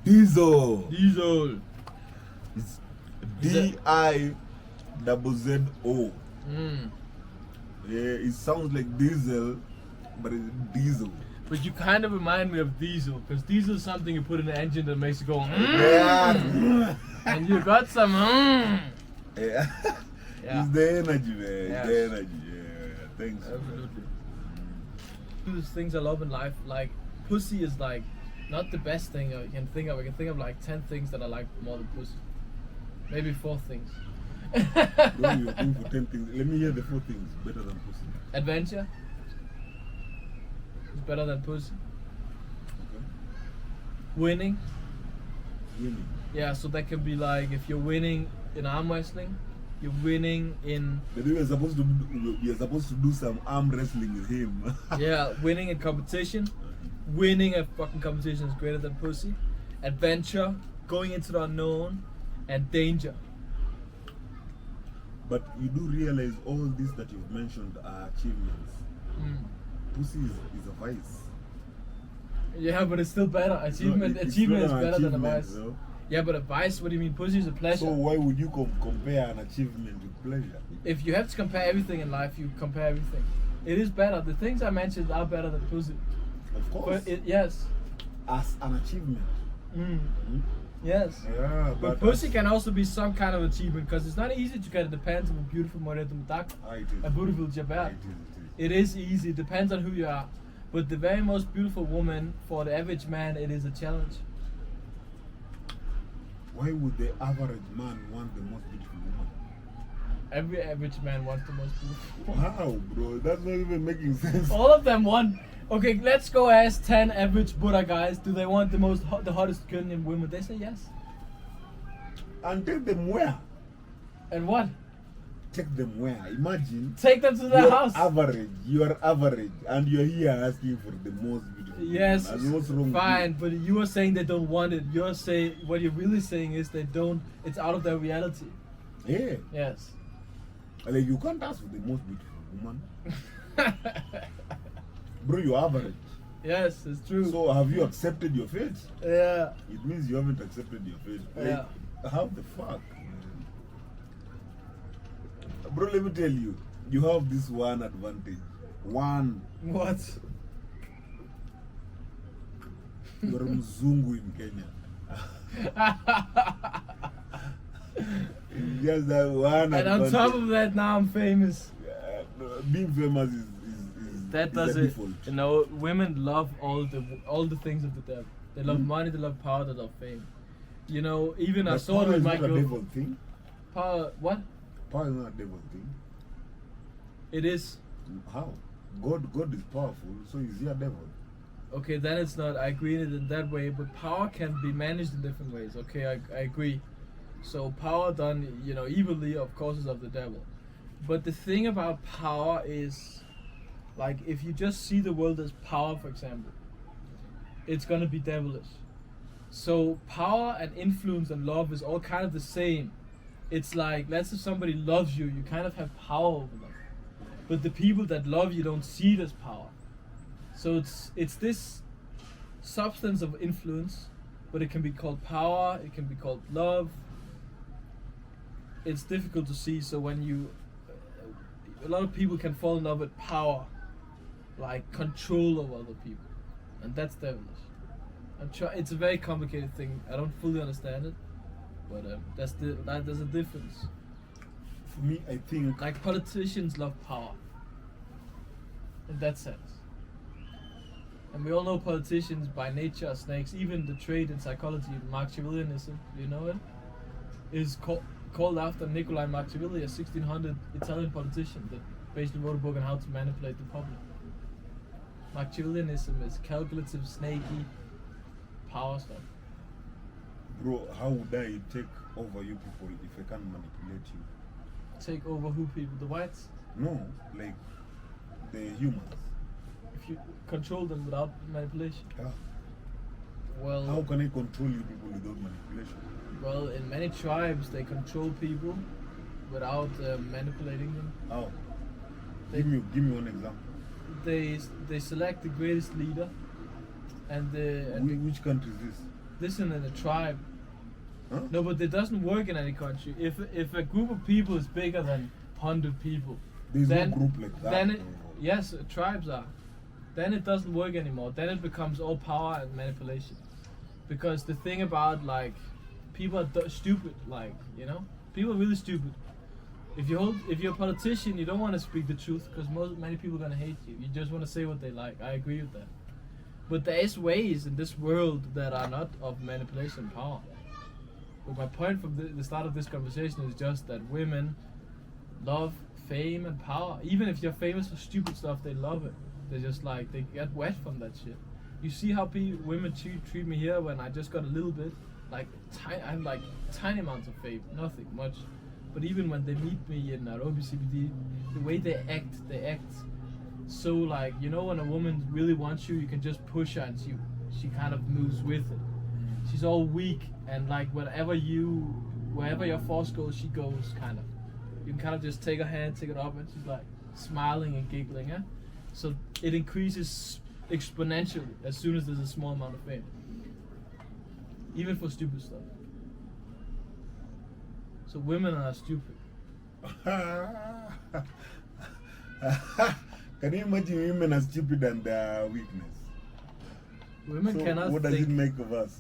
Diesel. Diesel. It's D-I-Z-Z-O. Yeah, it sounds like diesel, but it's diesel. But you kind of remind me of diesel, because diesel is something you put in the engine that makes it go. Yeah. And you got some. Yeah. Yeah. It's the energy, man. It's Yes. the energy. Yeah. Thanks. Absolutely. Those things I love in life, like pussy is like not the best thing you can think of. I can think of like 10 things that I like more than pussy. Maybe 4 things. Bro, you're going for 10 things. Let me hear the 4 things better than pussy. Adventure. It's better than pussy. Okay. Winning. Winning. Yeah, so that can be like if you're winning in arm wrestling, you're winning in But we are supposed to do some arm wrestling with him. yeah, winning in competition. Winning a fucking competition is greater than pussy. Adventure, going into the unknown, and danger. But you do realize all these that you've mentioned are achievements. Pussy is a vice. Yeah, but it's still better. Achievement It's achievement is not an better than a achievement, vice. no? Yeah, but a vice, what do you mean? Pussy is a pleasure. So why would you compare an achievement with pleasure? If you have to compare everything in life, you compare everything. It is better. The things I mentioned are better than pussy. Of course. But yes. As an achievement. Yes. Yeah, But pussy can also be some kind of achievement because it's not easy to get. It depends on a beautiful Moreto Mutak, a beautiful Jabber. It is easy. It depends on who you are. But the very most beautiful woman, for the average man, it is a challenge. Why would the average man want the most beautiful woman? Every average man wants the most beautiful. How, bro? That's not even making sense. All of them want. Okay, let's go ask 10 average Buddha guys. Do they want the hottest Kenyan women? They say yes. And take them where? And what? Take them where? Imagine. Take them to their house. You are average, and you're here asking for the most beautiful Yes, woman. And what's wrong fine, with but you are saying they don't want it. You're saying what you're really saying is they don't. It's out of their reality. you? Yeah. Yes. Like, you can't ask for the most beautiful woman. Bro, you're average. Yes, it's true. So have you accepted your fate? Yeah. It means you haven't accepted your fate. Like, Yeah. how the fuck? Bro, let me tell you, you have this one advantage. One, What? you're a Mzungu in Kenya. Just that one And on advantage. top of that, now I'm famous. Being famous is That is does the it. default. You know, women love all the things of the devil. They love money, they love power, they love fame. You know, even I But saw it power with is my not a girl. devil thing. Power, what? Power is not a devil thing. It is. How? God is powerful, so is he a devil? Okay, then it's not. I agree with it in that way, but power can be managed in different ways. Okay, I agree. So power done, you know, evilly, of course, is of the devil. But the thing about power is, like, if you just see the world as power, for example, it's gonna be devilish. So power and influence and love is all kind of the same. It's like, let's say somebody loves you, you kind of have power over them. But the people that love you don't see it as power. So it's this substance of influence, but it can be called power, it can be called love. It's difficult to see, so when a lot of people can fall in love with power, like control of other people, and that's devilish. It's a very complicated thing. I don't fully understand it, but there's a difference. For me, I think Like politicians love power, in that sense. And we all know politicians by nature are snakes. Even the trait in psychology, Machiavellianism, you know it, is called after Nicolai Machiavelli, a 1600 Italian politician that basically wrote a book on how to manipulate the public. Machiavellianism is calculative, snaky power stuff. bro, how would I take over you people if I can't manipulate you? Take over who people? The whites? No, like the humans. If you control them without manipulation. Yeah. Well, How can I control you people without manipulation? well, in many tribes they control people without manipulating them. How? They- Give me one example. They select the greatest leader, and Which country is this? this in a tribe. Huh? No, but it doesn't work in any country. If a group of people is bigger than 100 people, There's then no group like that. then it, yes, tribes are. Then it doesn't work anymore. Then it becomes all power and manipulation. Because the thing about like people are stupid, like people are really stupid. If you're a politician, you don't want to speak the truth because many people are gonna hate you. You just want to say what they like. I agree with that. But there is ways in this world that are not of manipulation and power. But my point from the start of this conversation is just that women love fame and power. Even if you're famous for stupid stuff, they love it. They just like they get wet from that shit. You see how women treat me here when I just got a little bit, like I'm like tiny amounts of fame, nothing much. But even when they meet me in Nairobi CBD, the way they act so like when a woman really wants you, you can just push her and she kind of moves with it. She's all weak and like wherever your force goes, she goes kind of. You can kind of just take her hand, take it up, and she's like smiling and giggling. So it increases exponentially as soon as there's a small amount of fame, even for stupid stuff. So women are stupid. Can you imagine women are stupid and their weakness? Women So cannot what does think. it make of us?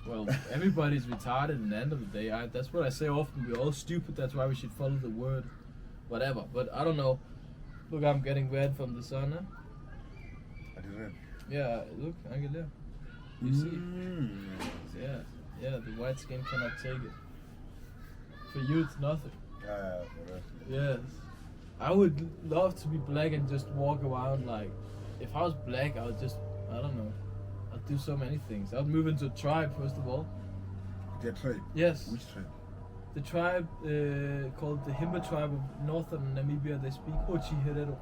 Well, everybody's retarded in the end of the day. That's what I say often. We're all stupid. That's why we should follow the word. Whatever. But I don't know. Look, I'm getting red from the sun. Huh? Are you red? Yeah, look, I get there. You see? Yeah, the white skin cannot take it. For you, it's nothing. For us. Yes. I would love to be black and just walk around like, if I was black, I would just, I don't know, I'd do so many things. I'd move into a tribe, first of all. Their tribe? Yes. Which tribe? The tribe called the Himba tribe of northern Namibia, they speak Ochiherero.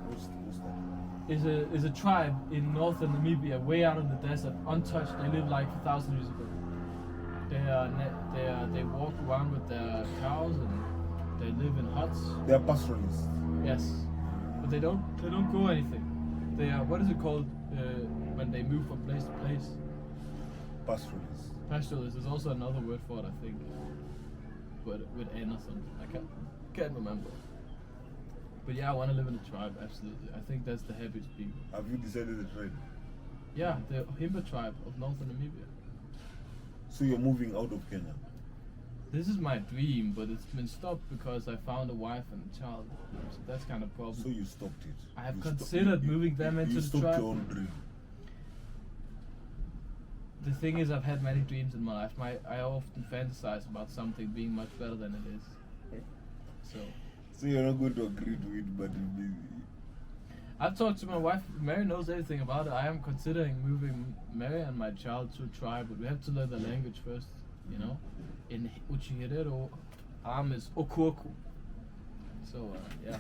What's that? Is a tribe in northern Namibia, way out in the desert, untouched. They live like 1,000 years ago. They walk around with their cows and they live in huts. They are pastoralists. Yes, but they don't grow anything. They are, what is it called when they move from place to place? Pastoralists. Pastoralists. There's also another word for it, I think, but with N or something. I can't remember. But yeah, I want to live in a tribe. Absolutely, I think that's the happiest people. Have you decided the tribe? Yeah, the Himba tribe of northern Namibia. So you're moving out of Kenya? This is my dream, but it's been stopped because I found a wife and a child. So that's kind of a problem. So you stopped it? I have You considered you- moving them into you the stopped tribe. your own dream. The thing is, I've had many dreams in my life. I often fantasize about something being much better than it is. So you're not going to agree to it, but you'll be... I've talked to my wife. Mary knows everything about it. I am considering moving Mary and my child to a tribe, but we have to learn the language first. In Uchiherero, is Okuoku. So yeah.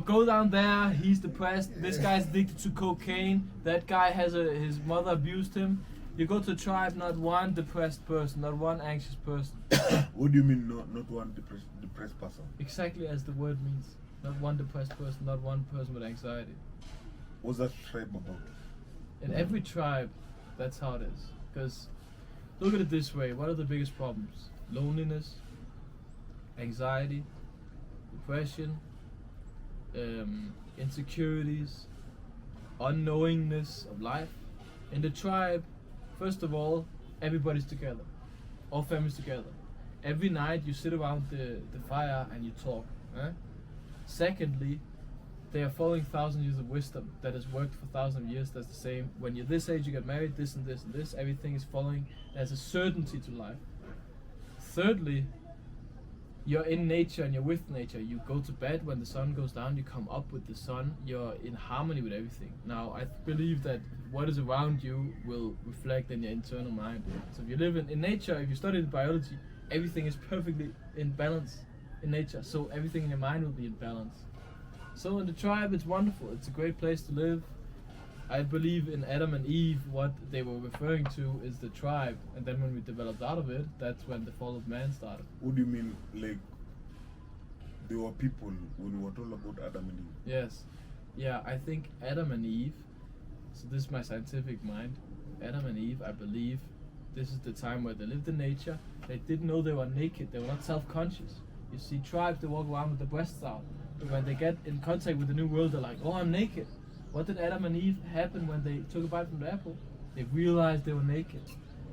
Go down there. He's depressed. This guy's addicted to cocaine. That guy his mother abused him. You go to a tribe, not one depressed person, not one anxious person. What do you mean not one depressed person? Exactly as the word means. Not one depressed person, not one person with anxiety. What's that tribe about? In every tribe, that's how it is. Because look at it this way: what are the biggest problems? Loneliness, anxiety, depression, insecurities, unknowingness of life. In the tribe, first of all, everybody's together, all families together. Every night you sit around the fire and you talk. Secondly, they are following 1,000 years of wisdom that has worked for 1,000 years. That's the same. When you're this age, you get married, this and this and this. Everything is following. There's a certainty to life. Thirdly, you're in nature and you're with nature. You go to bed when the sun goes down, you come up with the sun. You're in harmony with everything. Now, I believe that what is around you will reflect in your internal mind. So if you live in nature, if you study biology, everything is perfectly in balance in nature. So everything in your mind will be in balance. So in the tribe, it's wonderful. It's a great place to live. I believe in Adam and Eve, what they were referring to is the tribe. And then when we developed out of it, that's when the fall of man started. What do you mean, like, there were people when we were talking about Adam and Eve? Yes. Yeah, I think Adam and Eve. So this is my scientific mind. Adam and Eve, I believe, this is the time where they lived in nature. They didn't know they were naked. They were not self-conscious. You see tribes, they walk around with their breasts out. But when they get in contact with the new world, they're like, oh, I'm naked. What did Adam and Eve happen when they took a bite from the apple? They realized they were naked.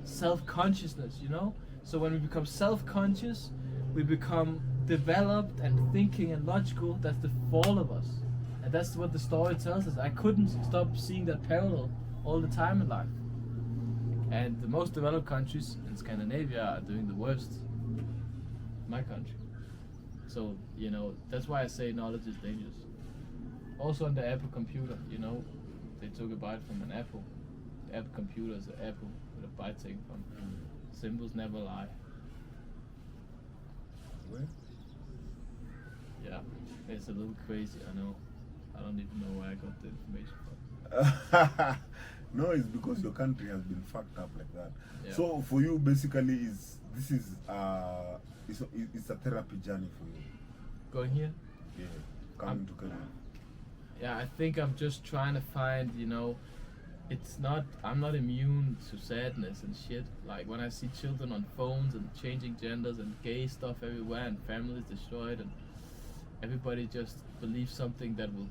Self-consciousness, you know? So when we become self-conscious, we become developed and thinking and logical. That's the fall of us. And that's what the story tells us. I couldn't stop seeing that parallel all the time in life. And the most developed countries in Scandinavia are doing the worst. My country. So, you know, that's why I say knowledge is dangerous. Also on the Apple computer, you know, they took a bite from an apple. The Apple computer is an apple with a bite taken from. Symbols never lie. Where? Yeah, it's a little crazy, I know. I don't even know where I got the information from. No, it's because your country has been fucked up like that. Yeah. So for you, basically, this is it's a therapy journey for you. Going here? Yeah, coming to Kenya. Yeah, I think I'm just trying to find, you know, I'm not immune to sadness and shit. Like when I see children on phones and changing genders and gay stuff everywhere and families destroyed and everybody just believes something that will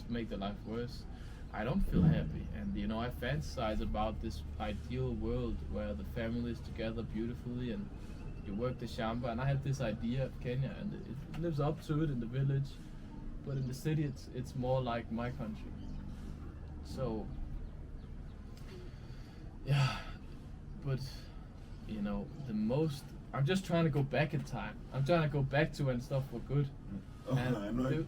make their life worse, I don't feel happy. And you know, I fantasize about this ideal world where the family is together beautifully and you work the shamba, and I have this idea of Kenya and it lives up to it in the village, but in the city it's more like my country. So yeah, but you know, I'm just trying to go back in time. I'm trying to go back to when stuff were good. Oh, I know.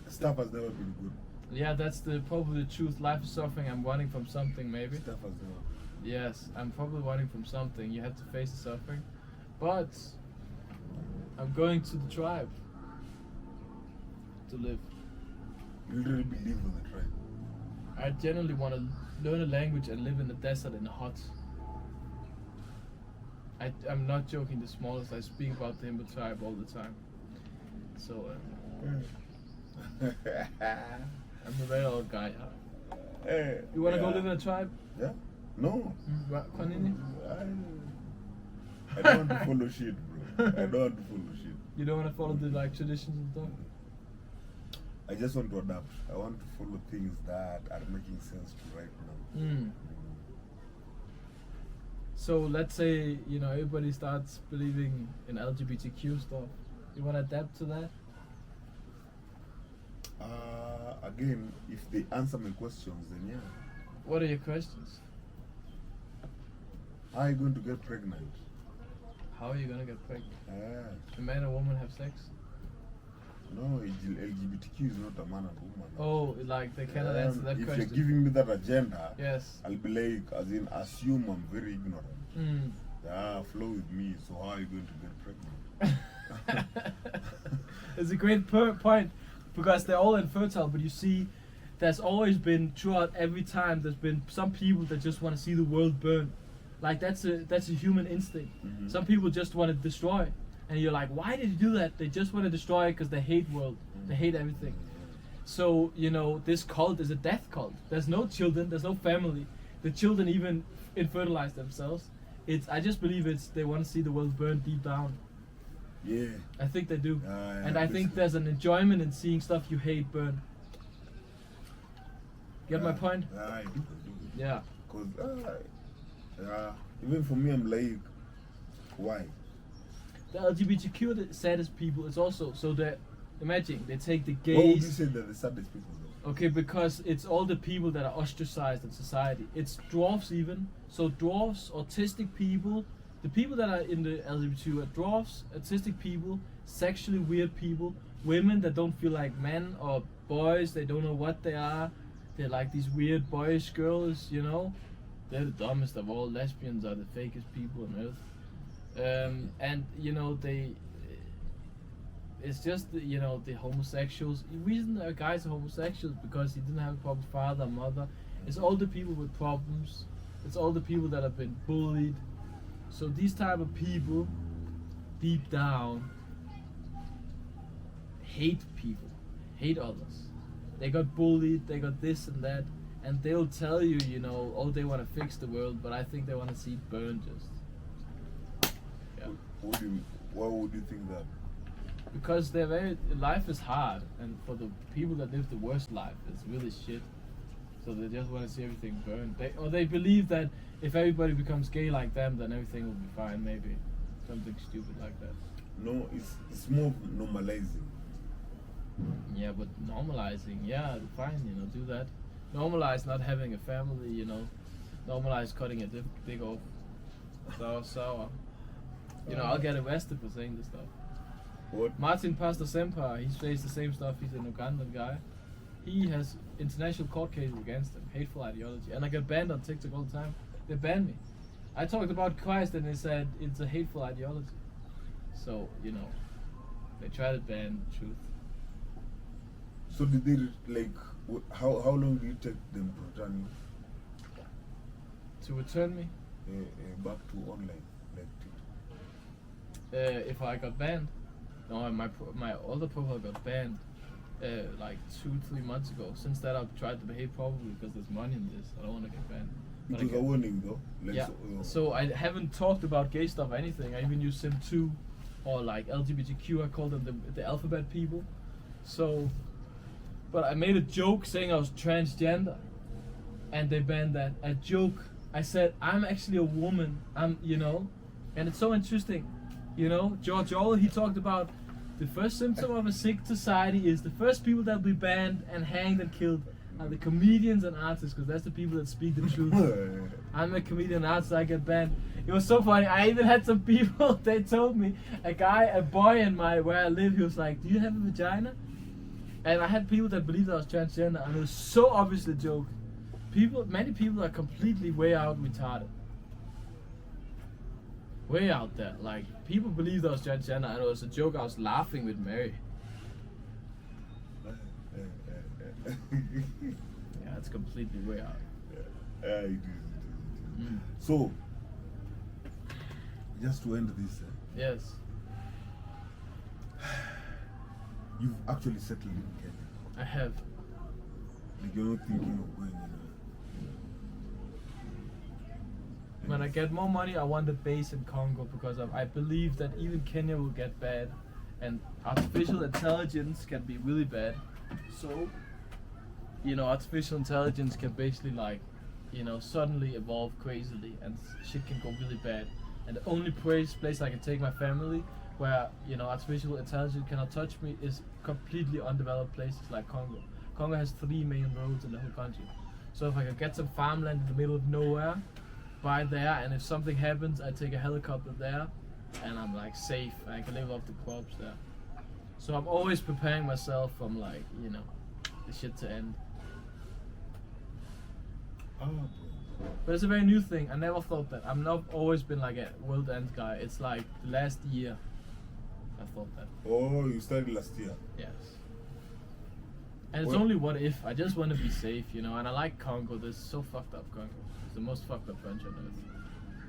Stuff has never been good. Yeah, that's probably the truth. Life is suffering. I'm running from something, maybe. Stuff has never. Yes, I'm probably running from something. You have to face the suffering, but I'm going to the tribe to live. You really believe in the tribe? I genuinely want to learn a language and live in the desert in a hut. I'm not joking the smallest. I speak about the Himba tribe all the time. So I'm a very old guy. Huh? Hey, You want to go live in a tribe? Yeah? No. Kwanini? I don't want to follow shit, bro. I don't want to follow shit. You don't want to follow the like traditions and stuff? I just want to adapt. I want to follow things that are making sense to right now. So let's say, you know, everybody starts believing in LGBTQ stuff. You want to adapt to that? Again, if they answer my questions, then yeah. What are your questions? How are you going to get pregnant? How are you going to get pregnant? A man and a woman have sex? No, LGBTQ is not a man and woman. Oh, like they cannot answer that if question. If you're giving me that agenda, yes, I'll be like, as in, assume I'm very ignorant. Yeah, flow with me. So how are you going to get pregnant? It's a great point, because they're all infertile, but you see, there's always been, throughout every time, there's been some people that just want to see the world burn. Like that's a human instinct. Some people just want to destroy. And you're like, why did you do that? They just want to destroy it because they hate world. They hate everything. So, you know, this cult is a death cult. There's no children, there's no family. The children even infertilize themselves. I just believe they want to see the world burn deep down. Yeah. I think they do. Yeah, and I think there's an enjoyment in seeing stuff you hate burn. Get my point? I do. Yeah. Because even for me, I'm like, why? The LGBTQ are the saddest people. It's also, so that, imagine, they take the gays. Why would you say they're the saddest people though? Okay, because it's all the people that are ostracized in society. It's dwarfs even. So dwarfs, autistic people, the people that are in the LGBTQ are dwarfs, autistic people, sexually weird people, women that don't feel like men or boys, they don't know what they are. They're like these weird boyish girls, you know. They're the dumbest of all. Lesbians are the fakest people on earth. And you know, it's just you know, the homosexuals. The reason a guy's a homosexual is because he didn't have a proper father, mother. It's all the people with problems. It's all the people that have been bullied. So these type of people, deep down, hate people, hate others. they got bullied, they got this and that, and they'll tell you, you know, oh, they want to fix the world, but I think they want to see it burn just. Yeah. Why would you think that? Because life is hard, and for the people that live the worst life, it's really shit. So they just want to see everything burn. They believe that if everybody becomes gay like them, then everything will be fine. Maybe something stupid like that. No, it's more normalizing. Yeah, but normalizing, yeah, fine, you know, do that. Normalize not having a family, you know. Normalize cutting a dick off. Sour. You know, I'll get arrested for saying this stuff. What? Martin Pastor Semper, he says the same stuff. He's an Ugandan guy. He has international court cases against him, hateful ideology, and I get banned on TikTok all the time. They ban me. I talked about Christ and they said it's a hateful ideology. So, you know, they try to ban truth. So did they, like, how long did it take them to return you? To return me? Back to online, like If I got banned? No, my older profile got banned like 2-3 months ago. Since that, I've tried to behave properly because there's money in this. I don't want to get banned. But it was a warning though. Like, yeah. So I haven't talked about gay stuff or anything. I even use Sim2 or like LGBTQ. I call them the alphabet people. So, but I made a joke saying I was transgender, and they banned that. A joke. I said I'm actually a woman. You know, and it's so interesting. You know, George Orwell, he talked about the first symptom of a sick society is the first people that will be banned and hanged and killed are the comedians and artists, because that's the people that speak the truth. I'm a comedian and artist, I get banned. It was so funny. I even had some people, they told me, a boy in where I live, he was like, do you have a vagina? And I had people that believed I was transgender, and it was so obviously a joke. Many people are completely way out retarded. Way out there. Like, people believed I was transgender, and it was a joke. I was laughing with Mary. Yeah, it's completely way out. Yeah, it is. So, just to end this, yes, you've actually settled in Kenya. I have. Like, you're not thinking of going When I get more money, I want a base in Congo, because I believe that even Kenya will get bad, and artificial intelligence can be really bad. So, you know, artificial intelligence can basically, like, you know, suddenly evolve crazily, and shit can go really bad. And the only place I can take my family where, you know, artificial intelligence cannot touch me is completely undeveloped places like Congo. Congo has 3 main roads in the whole country. So if I can get some farmland in the middle of nowhere, buy there, and if something happens, I take a helicopter there, and I'm like safe, and I can live off the crops there. So I'm always preparing myself from, like, you know, the shit to end. But it's a very new thing. I never thought that. I've not always been like a world end guy. It's like the last year I thought that. Oh, you started last year? Yes. And it's only what if. I just want to be safe, you know, and I like Congo. This is so fucked up, Congo. It's the most fucked up country on earth.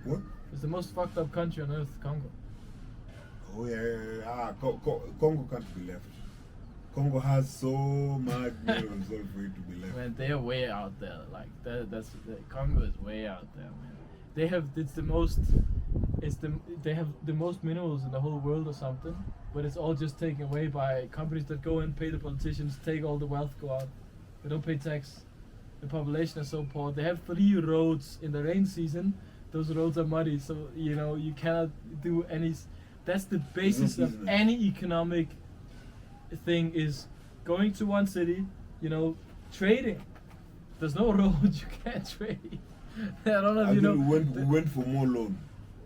What? It's the most fucked up country on earth, Congo. Oh yeah. Congo can't be left. Congo has so much minerals for it to be left. Man, they are way out there. Like Congo is way out there, man. They have they have the most minerals in the whole world or something, but it's all just taken away by companies that go in, pay the politicians, take all the wealth, go out. They don't pay tax. The population is so poor. They have 3 roads in the rain season. Those roads are muddy, so you know you cannot do any. That's the basis of any economic thing, is going to one city, you know, trading. There's no road, you can't trade. I don't know if you know. We went for more loan.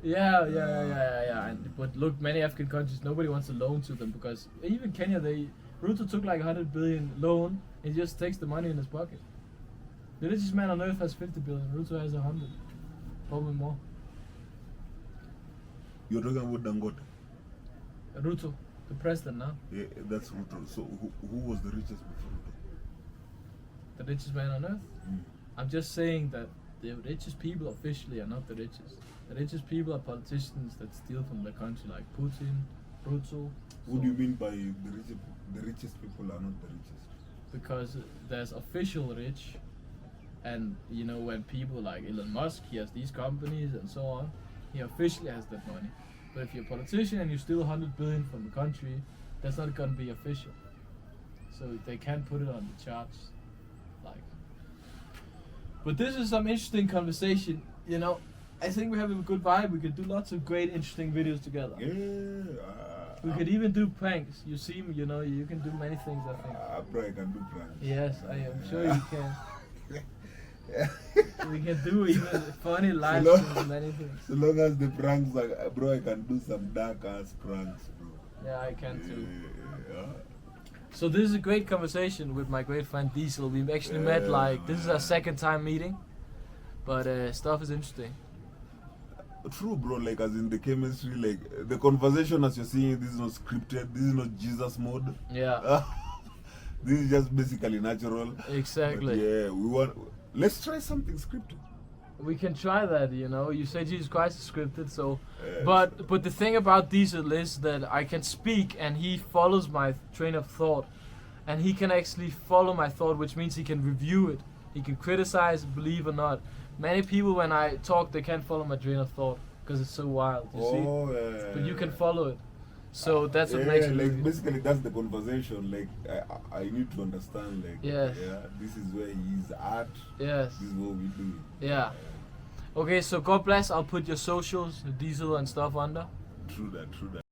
Yeah. But look, many African countries, nobody wants to loan to them, because even Kenya, Ruto took like 100 billion loan, and he just takes the money in his pocket. The richest man on earth has 50 billion, Ruto has 100, probably more. You're talking about Dangote? Ruto, the president now. Yeah, that's Ruto. So who was the richest before Ruto? The richest man on earth? I'm just saying that the richest people officially are not the richest. The richest people are politicians that steal from the country, like Putin, Ruto. What do you mean by the richest people are not the richest? because there's official rich, and you know when people like Elon Musk, he has these companies and so on, he officially has that money. But if you're a politician and you steal 100 billion from the country, that's not gonna be official. So they can't put it on the charts, like. But this is some interesting conversation, you know. I think we have a good vibe. We could do lots of great, interesting videos together. Yeah. We could even do pranks. You seem, you know, you can do many things, I think. Bro, I can do pranks. Yes, I am sure you can. We can do even funny live streams, many things. So long as the pranks, like, bro, I can do some dark ass pranks, bro. Yeah, I can too. Yeah. So this is a great conversation with my great friend Diesel. We've actually met like, this is our second time meeting, but stuff is interesting. True, bro. Like, as in the chemistry, like the conversation as you're seeing, this is not scripted. This is not Jesus mode. Yeah. This is just basically natural. Exactly. But yeah, let's try something scripted. We can try that, you know. You say Jesus Christ is scripted, so. Yes. But the thing about Diesel is that I can speak and he follows my train of thought, and he can actually follow my thought, which means he can review it. He can criticize, believe or not. Many people, when I talk, they can't follow my train of thought because it's so wild. You see? But you can follow it. So that's what makes it. Like basically, that's the conversation. Like I need to understand. Like yes. Yeah, this is where he's at. Yes. This is what we do. Yeah. Okay, so God bless. I'll put your socials, Diesel and stuff under. True that.